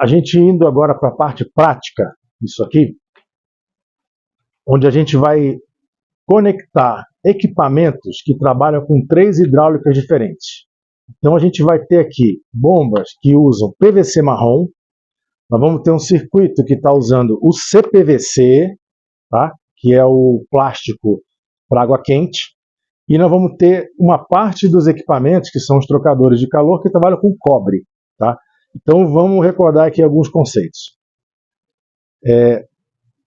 a gente indo agora para a parte prática disso aqui, onde a gente vai conectar equipamentos que trabalham com 3 hidráulicas diferentes. Então a gente vai ter aqui bombas que usam PVC marrom, nós vamos ter um circuito que está usando o CPVC, tá? Que é o plástico para água quente, e nós vamos ter uma parte dos equipamentos, que são os trocadores de calor, que trabalham com cobre. Tá? Então vamos recordar aqui alguns conceitos.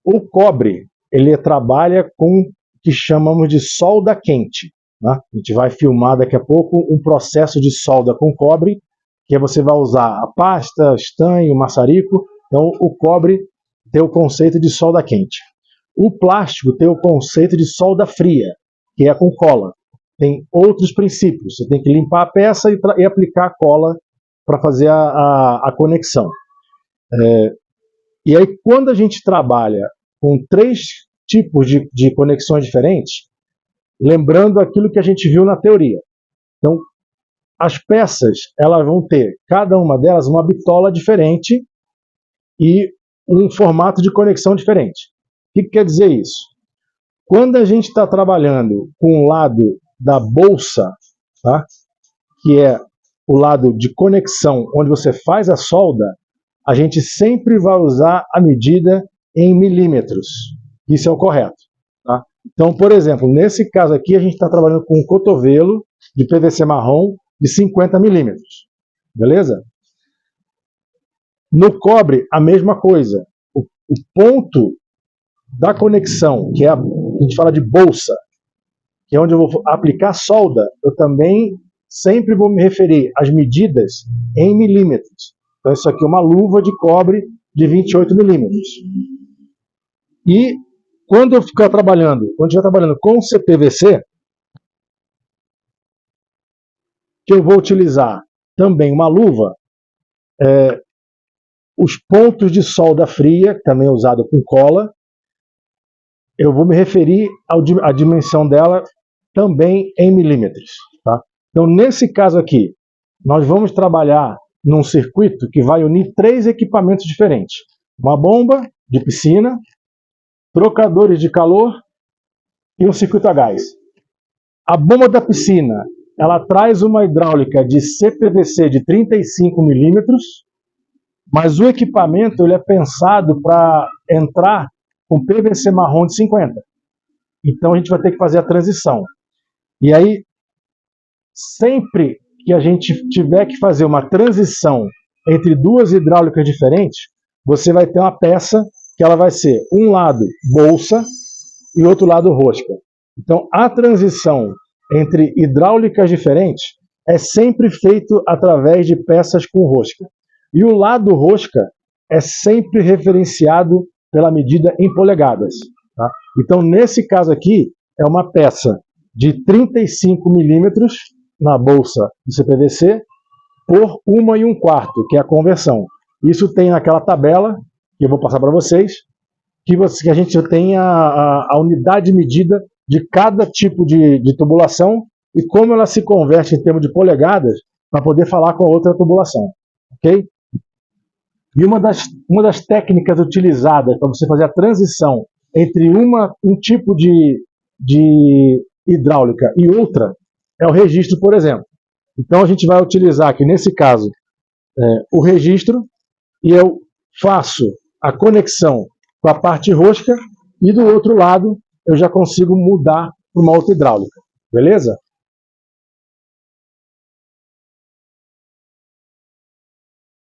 O cobre, ele trabalha com o que chamamos de solda quente. Né? A gente vai filmar daqui a pouco um processo de solda com cobre, que você vai usar a pasta, estanho, maçarico. Então o cobre tem o conceito de solda quente. O plástico tem o conceito de solda fria, que é com cola. Tem outros princípios. Você tem que limpar a peça e aplicar a cola para fazer a conexão. E aí, quando a gente trabalha com 3 tipos de conexões diferentes, lembrando aquilo que a gente viu na teoria. Então, as peças, elas vão ter, cada uma delas, uma bitola diferente e um formato de conexão diferente. O que quer dizer isso? Quando a gente está trabalhando com o lado da bolsa, tá? Que é o lado de conexão, onde você faz a solda, a gente sempre vai usar a medida em milímetros. Isso é o correto. Tá? Então, por exemplo, nesse caso aqui, a gente está trabalhando com um cotovelo de PVC marrom de 50 milímetros. Beleza? No cobre, a mesma coisa. O ponto da conexão, que é a gente fala de bolsa, que é onde eu vou aplicar solda, eu também sempre vou me referir às medidas em milímetros. Então isso aqui é uma luva de cobre de 28 milímetros. E quando eu estiver trabalhando com CPVC, que eu vou utilizar também uma luva, os pontos de solda fria, também usado com cola, eu vou me referir à dimensão dela também em milímetros. Tá? Então, nesse caso aqui, nós vamos trabalhar num circuito que vai unir 3 equipamentos diferentes. Uma bomba de piscina, trocadores de calor e um circuito a gás. A bomba da piscina, ela traz uma hidráulica de CPVC de 35 milímetros, mas o equipamento ele é pensado para entrar com PVC marrom de 50. Então a gente vai ter que fazer a transição. E aí, sempre que a gente tiver que fazer uma transição entre 2 hidráulicas diferentes, você vai ter uma peça que ela vai ser um lado bolsa e outro lado rosca. Então a transição entre hidráulicas diferentes é sempre feito através de peças com rosca. E o lado rosca é sempre referenciado pela medida em polegadas. Tá? Então, nesse caso aqui, é uma peça de 35 milímetros na bolsa de CPVC por 1 1/4, que é a conversão. Isso tem naquela tabela, que eu vou passar para vocês, que a gente tem a unidade de medida de cada tipo de tubulação e como ela se converte em termos de polegadas para poder falar com a outra tubulação. Ok? E uma das técnicas utilizadas para você fazer a transição entre um tipo de hidráulica e outra é o registro, por exemplo. Então a gente vai utilizar aqui, nesse caso, o registro, e eu faço a conexão com a parte rosca, e do outro lado eu já consigo mudar para uma outra hidráulica. Beleza?